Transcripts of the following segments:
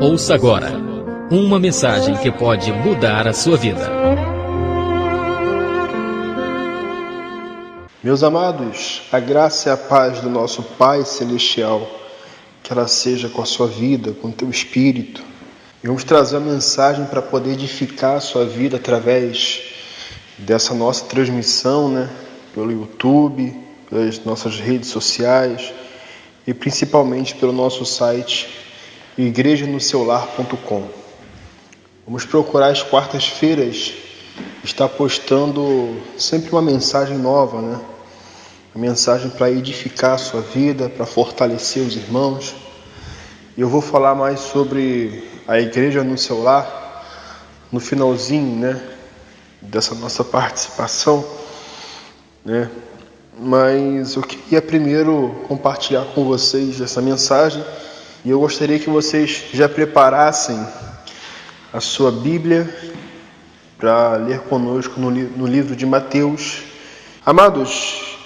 Ouça agora uma mensagem que pode mudar a sua vida. Meus amados, a graça e a paz do nosso Pai Celestial, que ela seja com a sua vida, com o teu espírito. E vamos trazer uma mensagem para poder edificar a sua vida através dessa nossa transmissão, pelo YouTube, pelas nossas redes sociais e principalmente pelo nosso site igrejanoseular.com. Vamos procurar às quartas-feiras estar postando sempre uma mensagem nova, uma mensagem para edificar a sua vida, para fortalecer os irmãos. E eu vou falar mais sobre a Igreja no Celular no finalzinho, dessa nossa participação, Mas eu queria primeiro compartilhar com vocês essa mensagem e eu gostaria que vocês já preparassem a sua Bíblia para ler conosco no livro de Mateus. Amados,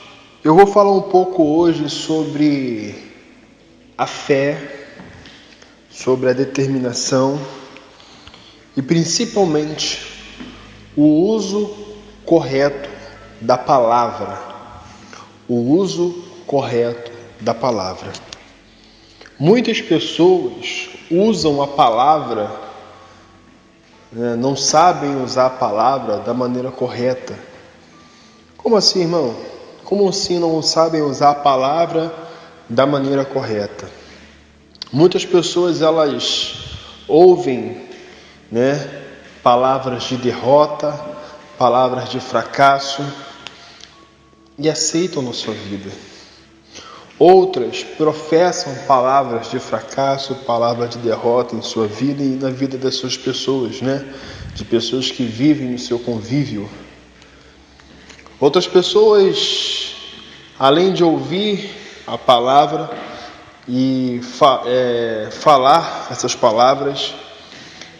eu vou falar um pouco hoje sobre a fé, sobre a determinação e principalmente o uso correto da palavra. O uso correto da palavra. Muitas pessoas usam a palavra, não sabem usar a palavra da maneira correta. Como assim, irmão? Como assim não sabem usar a palavra da maneira correta? Muitas pessoas, elas ouvem, palavras de derrota, palavras de fracasso e aceitam na sua vida. Outras professam palavras de fracasso, palavras de derrota em sua vida e na vida das suas pessoas, de pessoas que vivem no seu convívio. Outras pessoas, além de ouvir a palavra e falar essas palavras,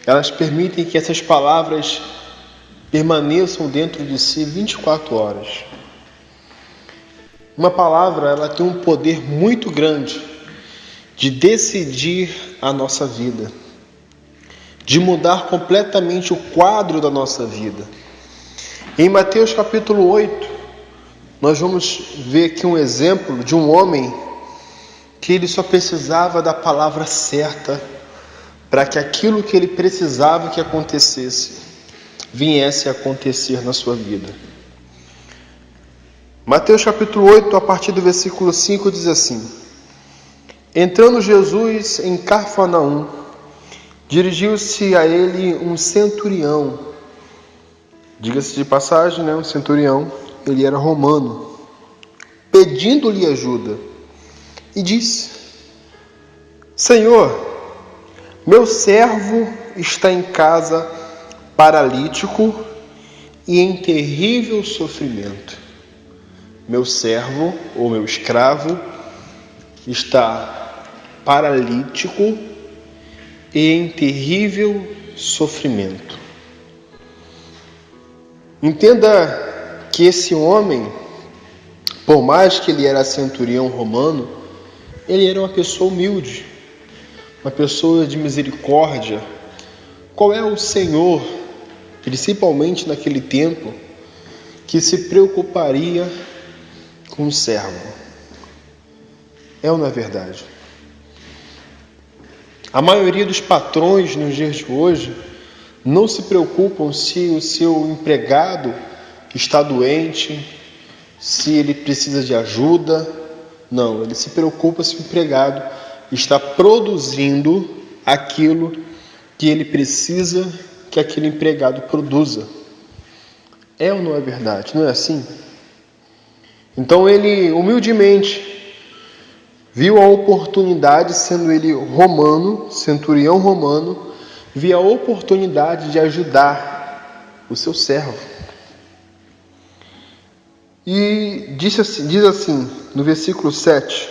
elas permitem que essas palavras permaneçam dentro de si 24 horas. Uma palavra, ela tem um poder muito grande de decidir a nossa vida, de mudar completamente o quadro da nossa vida. Em Mateus capítulo 8, nós vamos ver aqui um exemplo de um homem que ele só precisava da palavra certa para que aquilo que ele precisava que acontecesse, viesse a acontecer na sua vida. Mateus capítulo 8, a partir do versículo 5, diz assim: Entrando Jesus em Cafarnaum, dirigiu-se a ele um centurião. Diga-se de passagem, um centurião, ele era romano, pedindo-lhe ajuda, e disse: Senhor, meu servo está em casa paralítico e em terrível sofrimento. Meu servo, ou meu escravo, está paralítico e em terrível sofrimento. Entenda que esse homem, por mais que ele era centurião romano, ele era uma pessoa humilde, uma pessoa de misericórdia. Qual é o Senhor, principalmente naquele tempo, que se preocuparia com o servo? É ou não é verdade? A maioria dos patrões nos dias de hoje não se preocupam se o seu empregado está doente, se ele precisa de ajuda. Não, ele se preocupa se o empregado está produzindo aquilo que ele precisa que aquele empregado produza. É ou não é verdade? Não é assim? Então ele humildemente viu a oportunidade, sendo ele romano, centurião romano, viu a oportunidade de ajudar o seu servo. E diz assim, no versículo 7,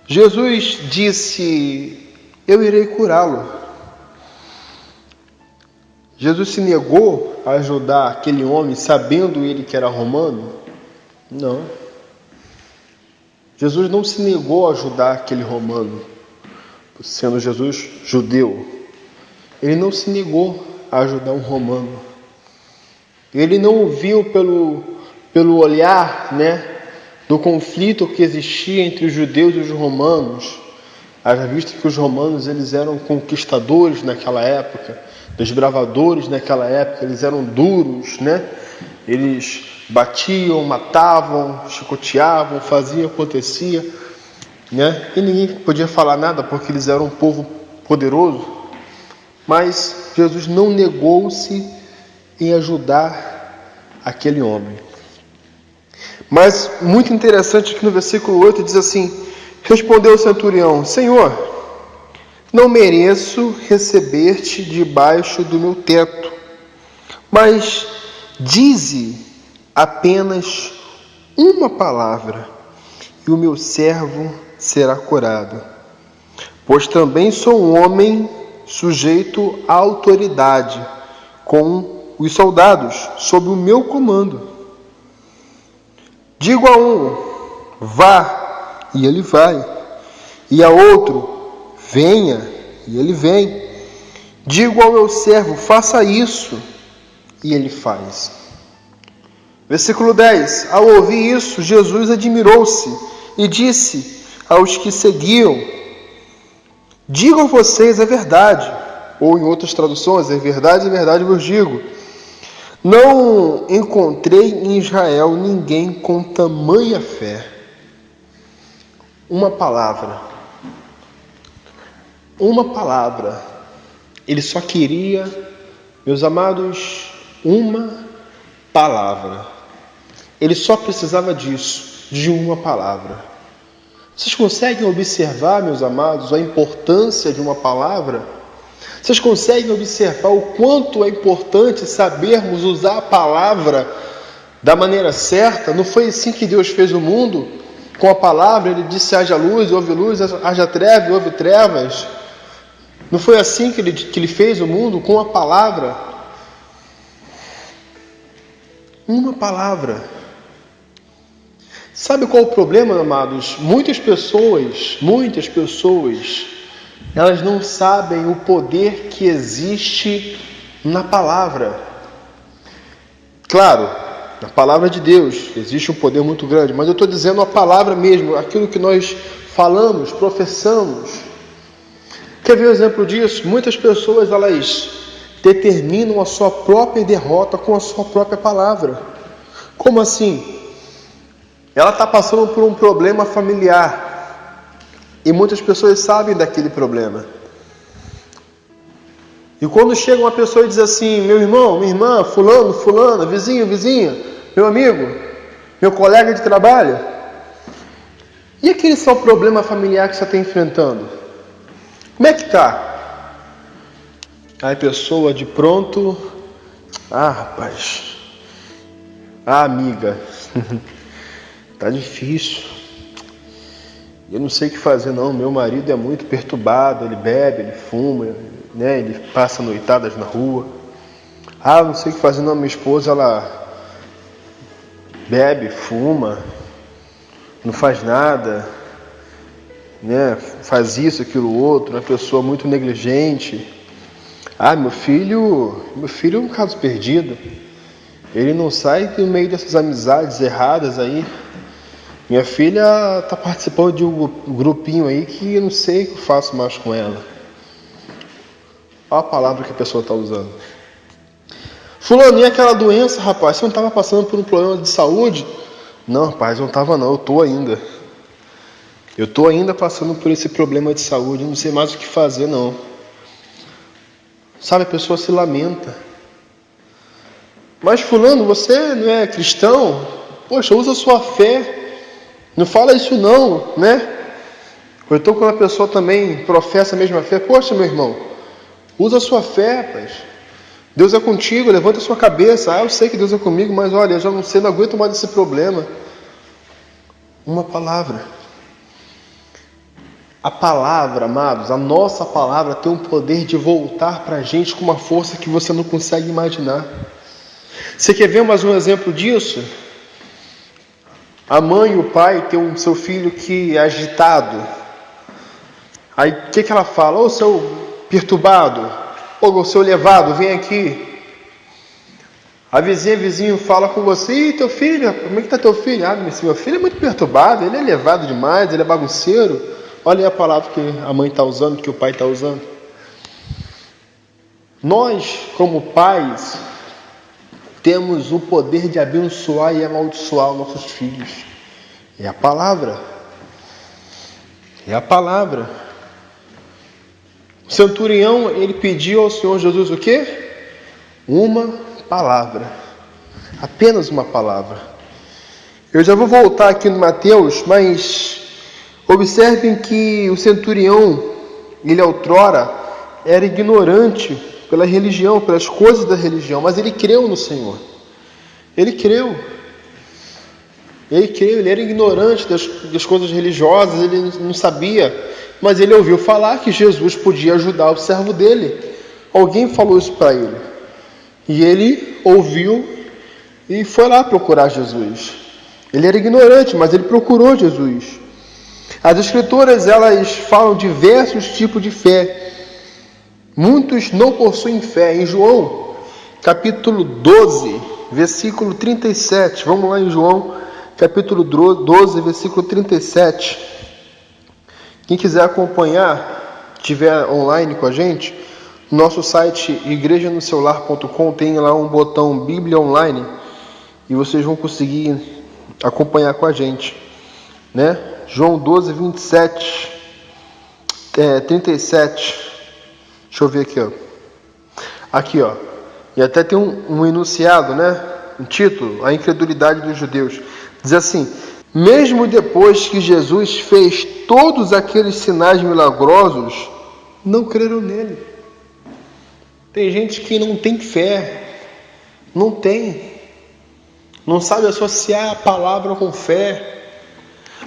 Jesus disse: eu irei curá-lo. Jesus se negou a ajudar aquele homem, sabendo ele que era romano? Não. Jesus não se negou a ajudar aquele romano, sendo Jesus judeu, ele não se negou a ajudar um romano. Ele não viu pelo olhar, do conflito que existia entre os judeus e os romanos. Haja visto que os romanos eles eram conquistadores naquela época, desbravadores naquela época, eles eram duros, Eles batiam, matavam, chicoteavam, faziam, acontecia, E ninguém podia falar nada porque eles eram um povo poderoso. Mas Jesus não negou-se em ajudar aquele homem. Mas muito interessante que no versículo 8 diz assim: respondeu o centurião: Senhor, não mereço receber-te debaixo do meu teto, mas dize apenas uma palavra e o meu servo será curado. Pois também sou um homem sujeito à autoridade, com os soldados sob o meu comando. Digo a um, vá, e ele vai. E a outro, venha, e ele vem. Digo ao meu servo, faça isso, e ele faz. Versículo 10. Ao ouvir isso, Jesus admirou-se e disse aos que seguiam: digo a vocês a verdade. Ou em outras traduções, é verdade vos digo. Não encontrei em Israel ninguém com tamanha fé. Uma palavra. Ele só queria, meus amados, uma palavra. Ele só precisava disso, de uma palavra. Vocês conseguem observar, meus amados, a importância de uma palavra? Vocês conseguem observar o quanto é importante sabermos usar a palavra da maneira certa? Não foi assim que Deus fez o mundo? Com a palavra Ele disse: haja luz, haja treva, houve trevas. Não foi assim que ele fez o mundo? Com a palavra. Uma palavra. Sabe qual é o problema, amados? Muitas pessoas, elas não sabem o poder que existe na palavra. Claro, na palavra de Deus existe um poder muito grande, mas eu estou dizendo a palavra mesmo, aquilo que nós falamos, professamos. Quer ver um exemplo disso? Muitas pessoas, elas determinam a sua própria derrota com a sua própria palavra. Como assim? Ela está passando por um problema familiar. E muitas pessoas sabem daquele problema. E quando chega uma pessoa e diz assim: meu irmão, minha irmã, fulana, vizinha, meu amigo, meu colega de trabalho, e aquele seu problema familiar que você está enfrentando? Como é que está? Aí a pessoa de pronto: rapaz, amiga, tá difícil. Eu não sei o que fazer não, meu marido é muito perturbado, ele bebe, ele fuma, ele passa noitadas na rua. Não sei o que fazer não, minha esposa, ela bebe, fuma, não faz nada, faz isso, aquilo, outro, uma pessoa muito negligente. Meu filho é um caso perdido, ele não sai do meio dessas amizades erradas aí. Minha filha está participando de um grupinho aí que eu não sei o que eu faço mais com ela. Olha a palavra que a pessoa está usando. Fulano, e aquela doença, rapaz? Você não estava passando por um problema de saúde? Não, rapaz, não estava não, eu estou ainda. Eu estou ainda passando por esse problema de saúde, não sei mais o que fazer não. Sabe, a pessoa se lamenta. Mas fulano, você não é cristão? Poxa, usa a sua fé. Não fala isso não, Ou então quando a pessoa também professa a mesma fé: poxa, meu irmão, usa a sua fé, rapaz. Deus é contigo, levanta a sua cabeça. Eu sei que Deus é comigo, mas olha, eu já não sei, não aguento mais esse problema. Uma palavra. A palavra, amados, a nossa palavra tem um poder de voltar para a gente com uma força que você não consegue imaginar. Você quer ver mais um exemplo disso? A mãe e o pai têm seu filho que é agitado. Aí o que ela fala? Ô seu perturbado, ô seu levado, vem aqui. A vizinho fala com você: e teu filho, como é que está teu filho? Ah, meu filho é muito perturbado, ele é levado demais, ele é bagunceiro. Olha aí a palavra que a mãe está usando, que o pai está usando. Nós, como pais, temos o poder de abençoar e amaldiçoar os nossos filhos. É a palavra. É a palavra. O centurião, ele pediu ao Senhor Jesus o quê? Uma palavra. Apenas uma palavra. Eu já vou voltar aqui no Mateus, mas observem que o centurião, ele outrora era ignorante pela religião, pelas coisas da religião, mas ele creu no Senhor. Ele creu. Ele era ignorante das coisas religiosas, ele não sabia, mas ele ouviu falar que Jesus podia ajudar o servo dele. Alguém falou isso para ele. E ele ouviu e foi lá procurar Jesus. Ele era ignorante, mas ele procurou Jesus. As Escrituras, elas falam de diversos tipos de fé. Muitos não possuem fé. Em João, capítulo 12, versículo 37. Vamos lá em João, capítulo 12, versículo 37. Quem quiser acompanhar, estiver online com a gente, no nosso site igrejanocelular.com tem lá um botão Bíblia Online e vocês vão conseguir acompanhar com a gente, né? João 12, 37. Deixa eu ver aqui, ó. Aqui, ó. E até tem um enunciado, né? Um título, a incredulidade dos judeus. Diz assim: mesmo depois que Jesus fez todos aqueles sinais milagrosos, não creram nele. Tem gente que não tem fé. Não tem. Não sabe associar a palavra com fé.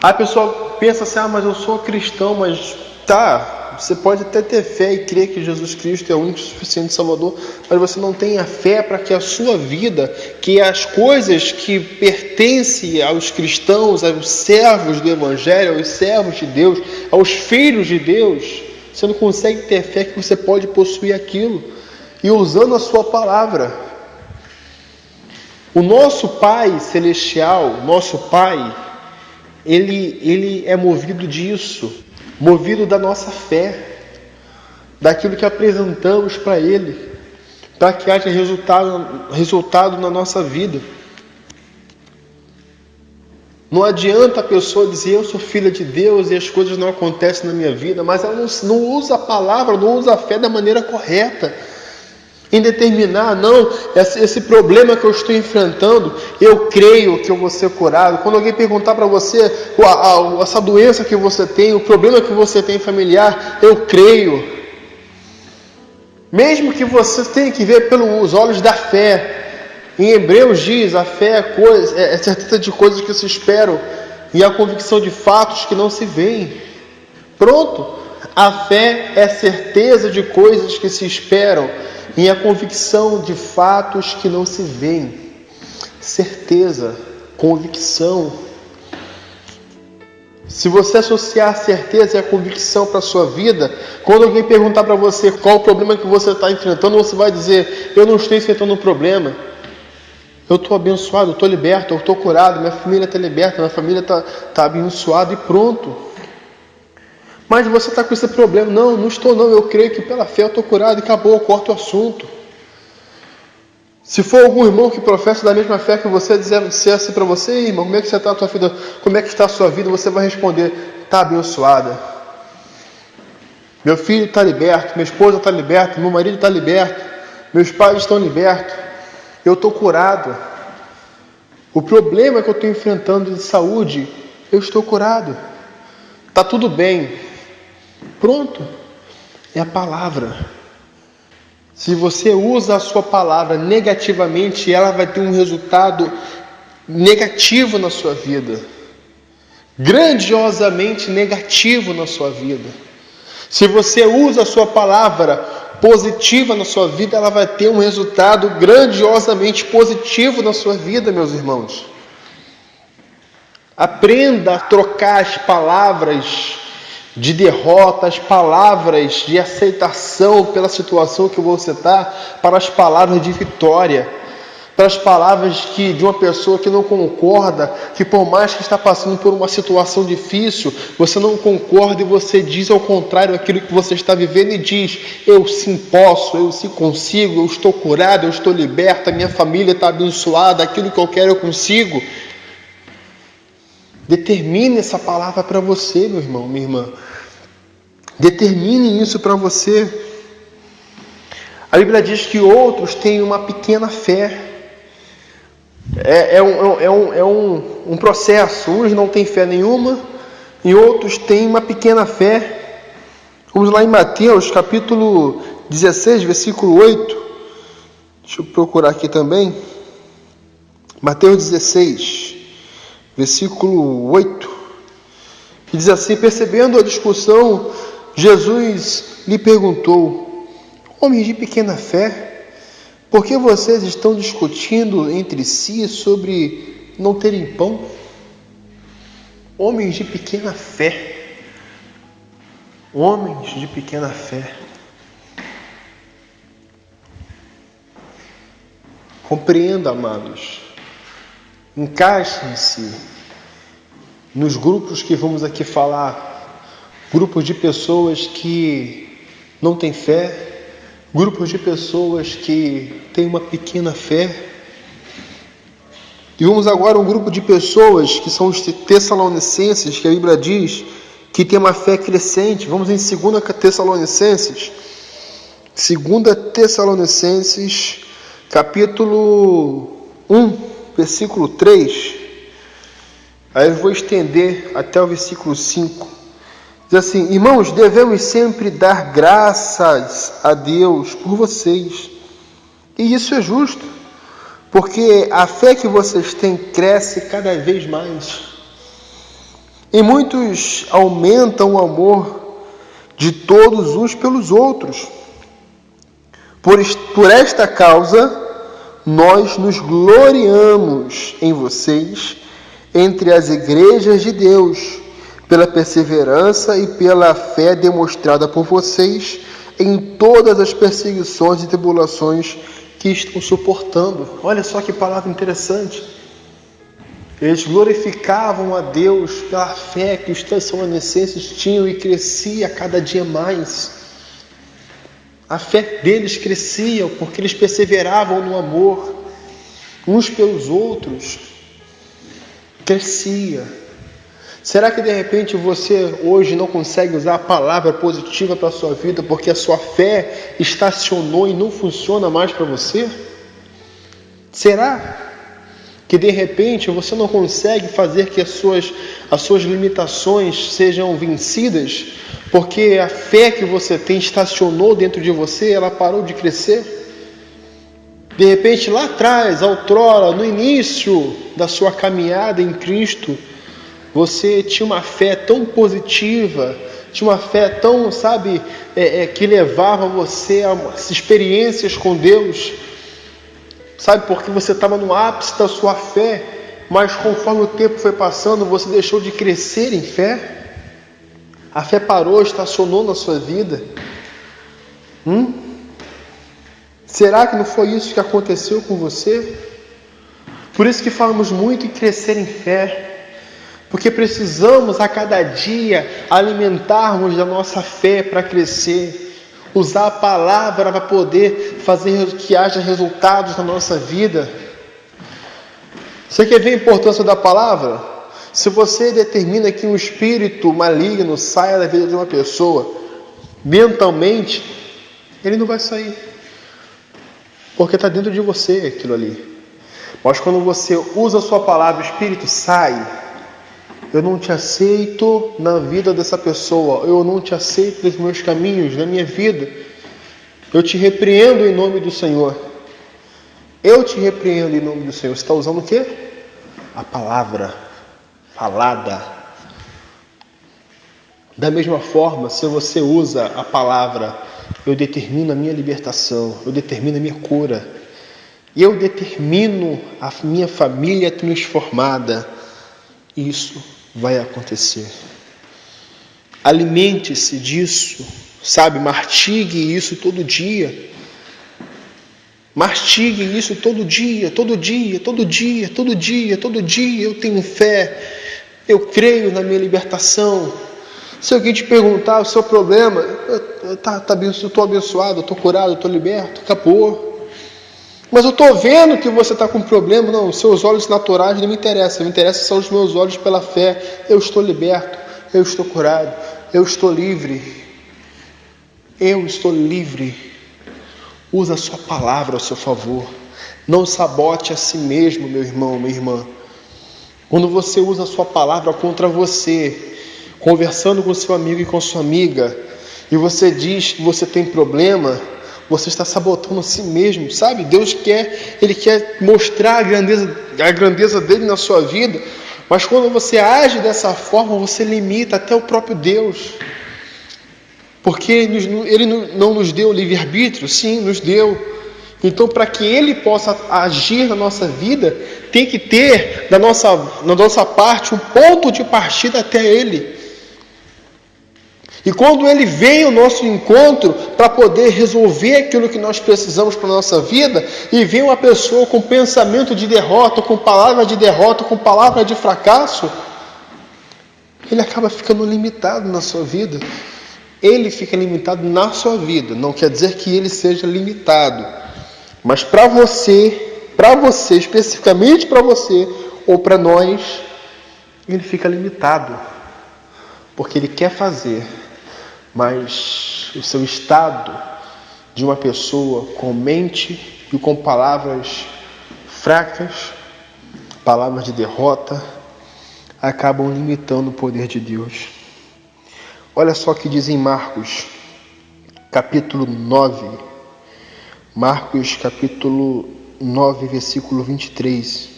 Aí a pessoa pensa assim: ah, mas eu sou cristão, mas tá, você pode até ter fé e crer que Jesus Cristo é o único e suficiente Salvador, mas você não tem a fé para que a sua vida, que as coisas que pertencem aos cristãos, aos servos do Evangelho, aos servos de Deus, aos filhos de Deus, você não consegue ter fé que você pode possuir aquilo. E usando a sua palavra. O nosso Pai Celestial, nosso Pai, Ele é movido disso, movido da nossa fé, daquilo que apresentamos para Ele, para que haja resultado na nossa vida. Não adianta a pessoa dizer: eu sou filha de Deus e as coisas não acontecem na minha vida, mas ela não usa a palavra, não usa a fé da maneira correta. Em determinar, não, esse problema que eu estou enfrentando, eu creio que eu vou ser curado. Quando alguém perguntar para você, essa doença que você tem, o problema que você tem familiar, eu creio. Mesmo que você tenha que ver pelos olhos da fé. Em Hebreus diz, a fé é certeza de coisas que se esperam e a convicção de fatos que não se veem. Pronto. A fé é certeza de coisas que se esperam e a convicção de fatos que não se veem. Certeza, convicção. Se você associar a certeza e a convicção para a sua vida, quando alguém perguntar para você qual o problema que você está enfrentando, você vai dizer: eu não estou enfrentando um problema. Eu estou abençoado, eu estou liberto, eu estou curado, minha família está liberta, minha família está abençoada e pronto. Mas você está com esse problema. Não estou não, eu creio que pela fé eu estou curado e acabou, eu corto o assunto. Se for algum irmão que professa da mesma fé que você, dizer assim para você: irmão, como é que você está a tua vida? Como é que está a sua vida? Você vai responder: está abençoada. Meu filho está liberto, minha esposa está liberta, meu marido está liberto, meus pais estão libertos, eu estou curado. O problema que eu estou enfrentando de saúde, eu estou curado. Está tudo bem. Pronto. É a palavra. Se você usa a sua palavra negativamente, ela vai ter um resultado negativo na sua vida. Grandiosamente negativo na sua vida. Se você usa a sua palavra positiva na sua vida, ela vai ter um resultado grandiosamente positivo na sua vida, meus irmãos. Aprenda a trocar as palavras de derrotas, palavras de aceitação pela situação que você está, para as palavras de vitória, para as palavras de uma pessoa que não concorda, que por mais que está passando por uma situação difícil, você não concorda e você diz ao contrário aquilo que você está vivendo e diz: eu sim posso, eu sim consigo, eu estou curado, eu estou liberto, a minha família está abençoada, aquilo que eu quero eu consigo. Determine essa palavra para você, meu irmão, minha irmã. Determine isso para você. A Bíblia diz que outros têm uma pequena fé. É um processo. Uns não têm fé nenhuma e outros têm uma pequena fé. Vamos lá em Mateus, capítulo 16, versículo 8. Deixa eu procurar aqui também. Mateus 16, versículo 8. Que diz assim: percebendo a discussão, Jesus lhe perguntou: homens de pequena fé, por que vocês estão discutindo entre si sobre não terem pão? Homens de pequena fé. Homens de pequena fé. Compreenda, amados. Encaixem-se nos grupos que vamos aqui falar. Grupos de pessoas que não têm fé. Grupos de pessoas que têm uma pequena fé. E vamos agora a um grupo de pessoas que são os Tessalonicenses, que a Bíblia diz que tem uma fé crescente. Vamos em 2 Tessalonicenses. 2 Tessalonicenses, capítulo 1, versículo 3. Aí eu vou estender até o versículo 5. Diz assim: irmãos, devemos sempre dar graças a Deus por vocês. E isso é justo, porque a fé que vocês têm cresce cada vez mais. E muitos aumentam o amor de todos uns pelos outros. Por esta causa, nós nos gloriamos em vocês entre as igrejas de Deus, pela perseverança e pela fé demonstrada por vocês em todas as perseguições e tribulações que estão suportando. Olha só que palavra interessante. Eles glorificavam a Deus pela fé que os Tessalonicenses tinham e crescia cada dia mais. A fé deles crescia porque eles perseveravam no amor uns pelos outros. Crescia. Será que de repente você hoje não consegue usar a palavra positiva para a sua vida porque a sua fé estacionou e não funciona mais para você? Será que de repente você não consegue fazer que as suas limitações sejam vencidas porque a fé que você tem estacionou dentro de você, ela parou de crescer? De repente lá atrás, outrora, no início da sua caminhada em Cristo, você tinha uma fé tão positiva, tinha uma fé tão, que levava você a experiências com Deus, porque você estava no ápice da sua fé, mas conforme o tempo foi passando, você deixou de crescer em fé, a fé parou, estacionou na sua vida. Será que não foi isso que aconteceu com você? Por isso que falamos muito em crescer em fé, porque precisamos a cada dia alimentarmos da nossa fé para crescer, usar a palavra para poder fazer que haja resultados na nossa vida. Você quer ver a importância da palavra? Se você determina que um espírito maligno saia da vida de uma pessoa, mentalmente, ele não vai sair, porque está dentro de você aquilo ali. Mas quando você usa a sua palavra, o espírito sai. Eu não te aceito na vida dessa pessoa. Eu não te aceito nos meus caminhos, na minha vida. Eu te repreendo em nome do Senhor. Eu te repreendo em nome do Senhor. Você está usando o quê? A palavra falada. Da mesma forma, se você usa a palavra, eu determino a minha libertação, eu determino a minha cura, eu determino a minha família transformada. Isso vai acontecer. Alimente-se disso, sabe? Martigue isso todo dia. Mastigue isso todo dia, todo dia, todo dia, todo dia, todo dia. Eu tenho fé, eu creio na minha libertação. Se alguém te perguntar o seu problema, eu estou abençoado, eu estou curado, eu estou liberto, acabou. Mas eu estou vendo que você está com problema. Não, os seus olhos naturais não me interessam. Me interessam são os meus olhos pela fé. Eu estou liberto, eu estou curado, eu estou livre. Eu estou livre. Usa a sua palavra ao seu favor. Não sabote a si mesmo, meu irmão, minha irmã. Quando você usa a sua palavra contra você, conversando com seu amigo e com sua amiga, e você diz que você tem problema, você está sabotando a si mesmo, sabe? Deus Ele quer mostrar a grandeza dele na sua vida, mas quando você age dessa forma, você limita até o próprio Deus. Porque Ele não nos deu livre-arbítrio? Sim, nos deu. Então, para que Ele possa agir na nossa vida, tem que ter na nossa parte um ponto de partida até Ele. E quando Ele vem ao nosso encontro para poder resolver aquilo que nós precisamos para a nossa vida, e vem uma pessoa com pensamento de derrota, com palavra de derrota, com palavra de fracasso, ele acaba ficando limitado na sua vida. Ele fica limitado na sua vida. Não quer dizer que ele seja limitado. Mas para você, especificamente para você, ou para nós, ele fica limitado. Porque ele quer fazer. Mas o seu estado de uma pessoa com mente e com palavras fracas, palavras de derrota, acabam limitando o poder de Deus. Olha só o que diz em Marcos, capítulo 9. Marcos, capítulo 9, versículo 23.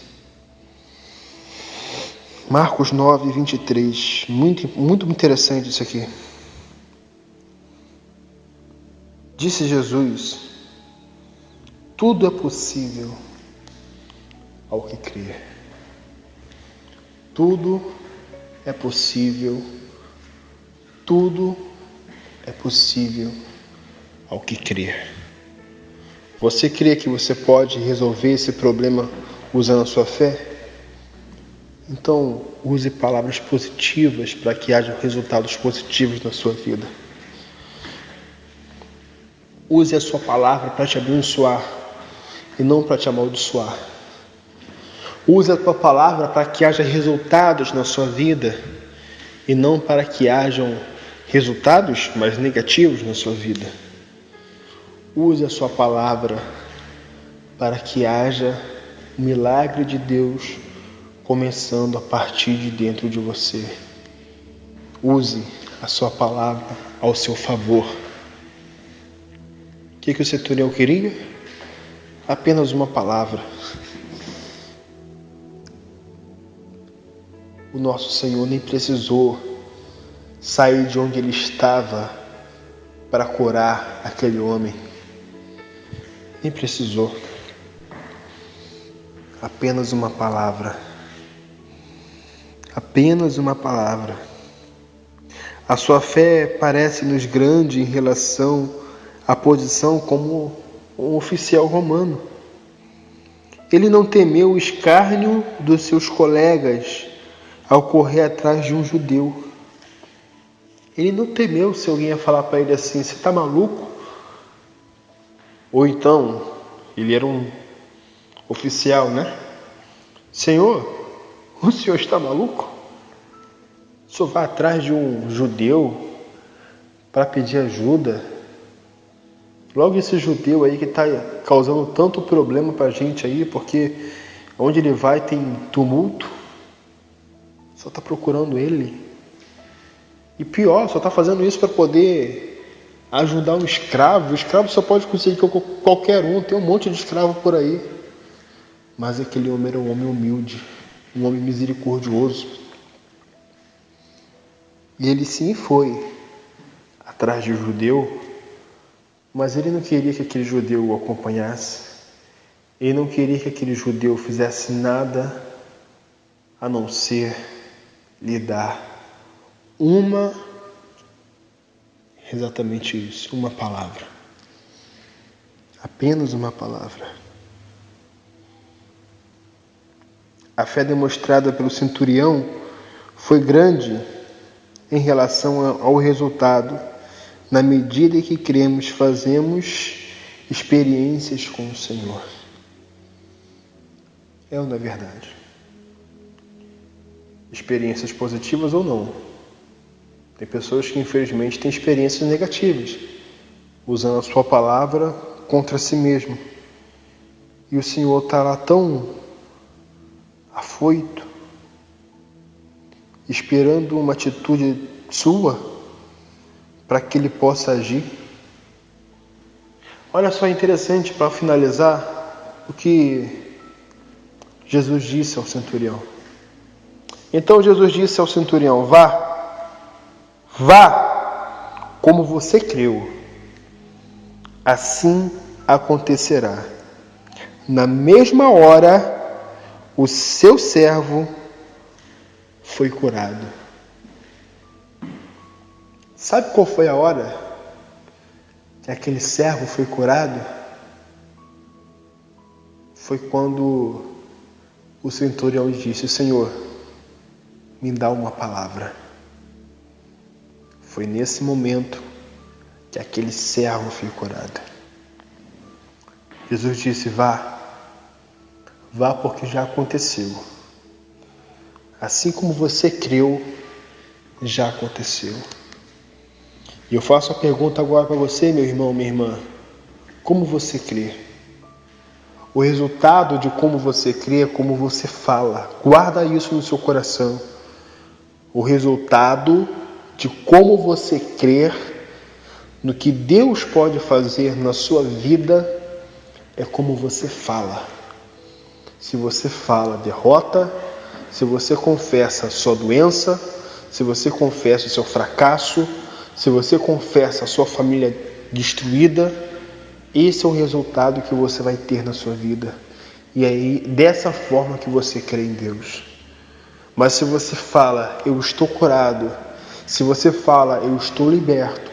Marcos 9, 23. Muito interessante isso aqui. Disse Jesus: tudo é possível ao que crer. Tudo é possível. Tudo é possível ao que crer. Você crê que você pode resolver esse problema usando a sua fé? Então, use palavras positivas para que haja resultados positivos na sua vida. Use a sua palavra para te abençoar e não para te amaldiçoar. Use a tua palavra para que haja resultados na sua vida e não para que hajam resultados mais negativos na sua vida. Use a sua palavra para que haja o milagre de Deus começando a partir de dentro de você. Use a sua palavra ao seu favor. O que o centurião queria? Apenas uma palavra. O nosso Senhor nem precisou sair de onde ele estava para curar aquele homem. Nem precisou. Apenas uma palavra. Apenas uma palavra. A sua fé parece-nos grande em relação à posição como um oficial romano. Ele não temeu o escárnio dos seus colegas ao correr atrás de um judeu. Ele não temeu se alguém ia falar para ele assim: você está maluco? Ou então, ele era um oficial, né? Senhor, o senhor está maluco? O senhor vai atrás de um judeu para pedir ajuda? Logo esse judeu aí que está causando tanto problema para a gente aí, porque onde ele vai tem tumulto. Só está procurando ele. E pior, só está fazendo isso para poder ajudar um escravo. O escravo só pode conseguir qualquer um. Tem um monte de escravo por aí. Mas aquele homem era um homem humilde, um homem misericordioso. E ele sim foi atrás de um judeu, mas ele não queria que aquele judeu o acompanhasse. Ele não queria que aquele judeu fizesse nada a não ser lhe dar uma Exatamente isso, uma palavra. Apenas uma palavra. A fé demonstrada pelo centurião foi grande em relação ao resultado, na medida em que cremos, fazemos experiências com o Senhor. É ou não é verdade? Experiências positivas ou não. Tem pessoas que infelizmente têm experiências negativas, usando a sua palavra contra si mesmo. E o Senhor está lá tão afoito, esperando uma atitude sua para que Ele possa agir. Olha só, interessante, para finalizar, o que Jesus disse ao centurião. Então Jesus disse ao centurião: vá, como você creu, assim acontecerá. Na mesma hora, o seu servo foi curado. Sabe qual foi a hora que aquele servo foi curado? Foi quando o centurião disse: Senhor, me dá uma palavra. Foi nesse momento que aquele servo foi curado. Jesus disse: vá porque já aconteceu. Assim como você creu, já aconteceu. E eu faço a pergunta agora para você, meu irmão, minha irmã. Como você crê? O resultado de como você crê é como você fala. Guarda isso no seu coração. O resultado de como você crer no que Deus pode fazer na sua vida é como você fala. Se você fala derrota, se você confessa a sua doença, se você confessa o seu fracasso, se você confessa a sua família destruída, esse é o resultado que você vai ter na sua vida. E aí, dessa forma que você crê em Deus. Mas se você fala, eu estou curado, se você fala, eu estou liberto,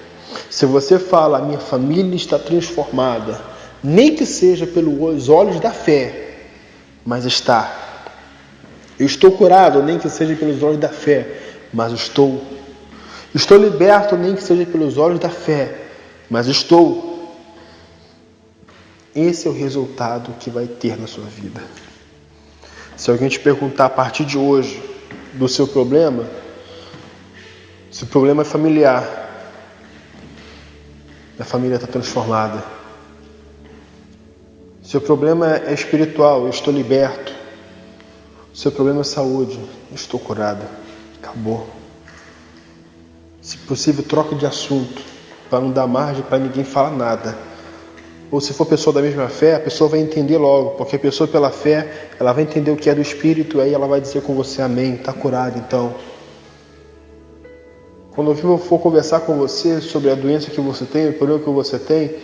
se você fala, a minha família está transformada, nem que seja pelos olhos da fé, mas está. Eu estou curado, nem que seja pelos olhos da fé, mas estou. Estou liberto, nem que seja pelos olhos da fé, mas estou. Esse é o resultado que vai ter na sua vida. Se alguém te perguntar a partir de hoje do seu problema, se o problema é familiar, a família está transformada. Se o problema é espiritual, eu estou liberto. Se o problema é saúde, eu estou curado. Acabou. Se possível, troque de assunto, para não dar margem para ninguém falar nada. Ou se for pessoa da mesma fé, a pessoa vai entender logo, porque a pessoa pela fé, ela vai entender o que é do Espírito, aí ela vai dizer com você, amém, está curado então. Quando eu for conversar com você sobre a doença que você tem, o problema que você tem,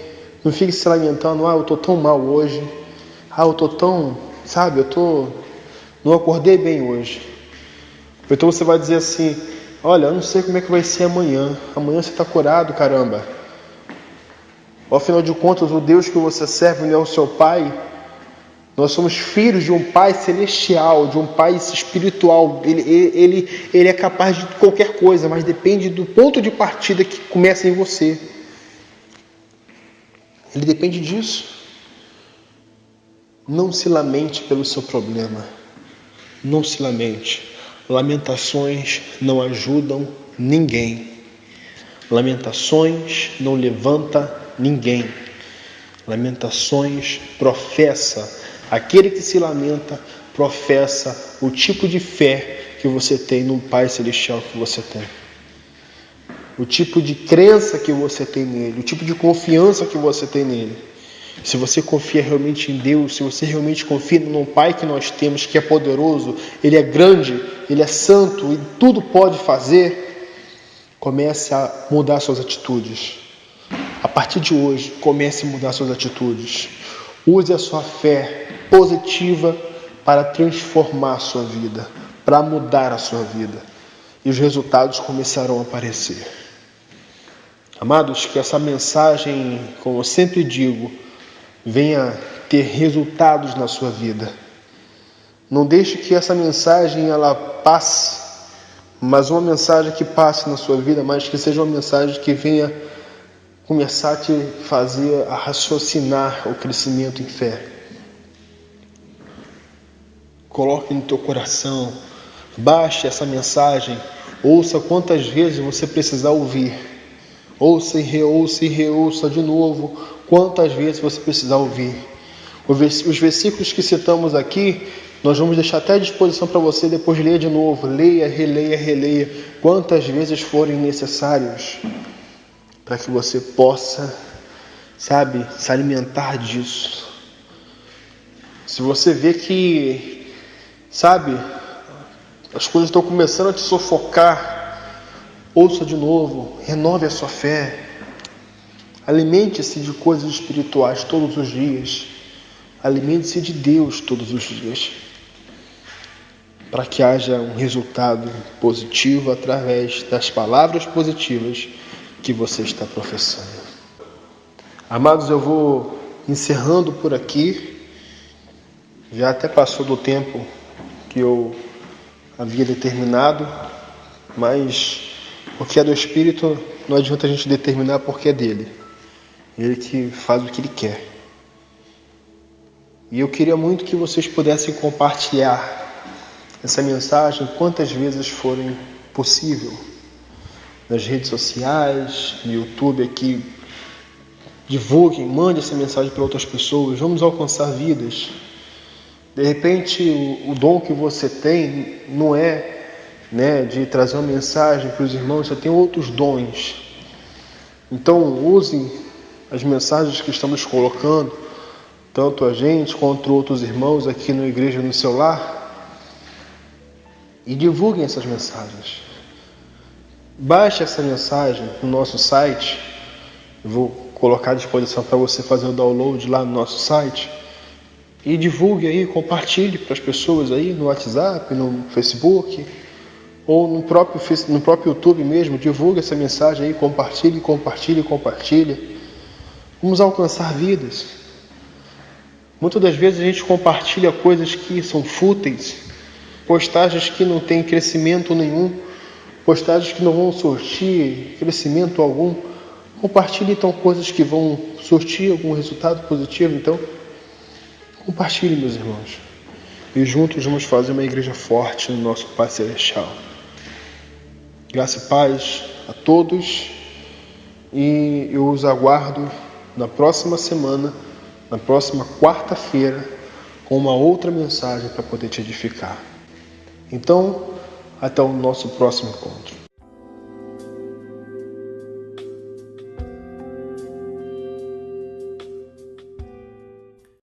não fique se lamentando, eu estou tão mal hoje, eu estou tão, não acordei bem hoje. Então você vai dizer assim, olha, eu não sei como é que vai ser amanhã você está curado, caramba. Afinal de contas, o Deus que você serve não é o seu Pai. Nós somos filhos de um Pai celestial, de um Pai espiritual. Ele é capaz de qualquer coisa, mas depende do ponto de partida que começa em você. Ele depende disso. Não se lamente pelo seu problema. Não se lamente. Lamentações não ajudam ninguém. Lamentações não levanta ninguém. Lamentações professa. Aquele que se lamenta professa o tipo de fé que você tem no Pai Celestial que você tem. O tipo de crença que você tem nele. O tipo de confiança que você tem nele. Se você confia realmente em Deus, se você realmente confia no Pai que nós temos, que é poderoso, Ele é grande, Ele é santo e tudo pode fazer, comece a mudar suas atitudes. A partir de hoje, comece a mudar suas atitudes. Use a sua fé positiva para transformar a sua vida, para mudar a sua vida. E os resultados começarão a aparecer. Amados, que essa mensagem, como eu sempre digo, venha ter resultados na sua vida. Não deixe que essa mensagem ela passe, mas uma mensagem que passe na sua vida, mas que seja uma mensagem que venha começar a te fazer a raciocinar o crescimento em fé. Coloque no teu coração, baixe essa mensagem, ouça quantas vezes você precisar ouvir. Ouça e reouça de novo, quantas vezes você precisar ouvir. Os versículos que citamos aqui, nós vamos deixar até à disposição para você depois ler de novo. Leia, releia, quantas vezes forem necessários, para que você possa, se alimentar disso. Se você vê que, as coisas estão começando a te sufocar, ouça de novo, renove a sua fé. Alimente-se de coisas espirituais todos os dias. Alimente-se de Deus todos os dias, para que haja um resultado positivo através das palavras positivas que você está professando. Amados, eu vou encerrando por aqui. Já até passou do tempo que eu havia determinado, mas o que é do Espírito não adianta a gente determinar porque é dele. Ele que faz o que ele quer. E eu queria muito que vocês pudessem compartilhar essa mensagem quantas vezes forem possível. Nas redes sociais, no YouTube aqui. Divulguem, mande essa mensagem para outras pessoas. Vamos alcançar vidas. De repente, o dom que você tem não é de trazer uma mensagem para os irmãos, você tem outros dons. Então, usem as mensagens que estamos colocando, tanto a gente quanto outros irmãos aqui na igreja, no seu lar, e divulguem essas mensagens. Baixe essa mensagem no nosso site. Eu vou colocar à disposição para você fazer o download lá no nosso site. E divulgue aí, compartilhe para as pessoas aí no WhatsApp, no Facebook, ou no próprio YouTube mesmo. Divulgue essa mensagem aí, compartilhe. Vamos alcançar vidas. Muitas das vezes a gente compartilha coisas que são fúteis, postagens que não têm crescimento nenhum, postagens que não vão surtir crescimento algum. Compartilhe então coisas que vão surtir algum resultado positivo. Então, compartilhe, meus irmãos. E juntos vamos fazer uma igreja forte no nosso Pai Celestial. Graça e paz a todos. E eu os aguardo na próxima semana, na próxima quarta-feira, com uma outra mensagem para poder te edificar. Então, até o nosso próximo encontro.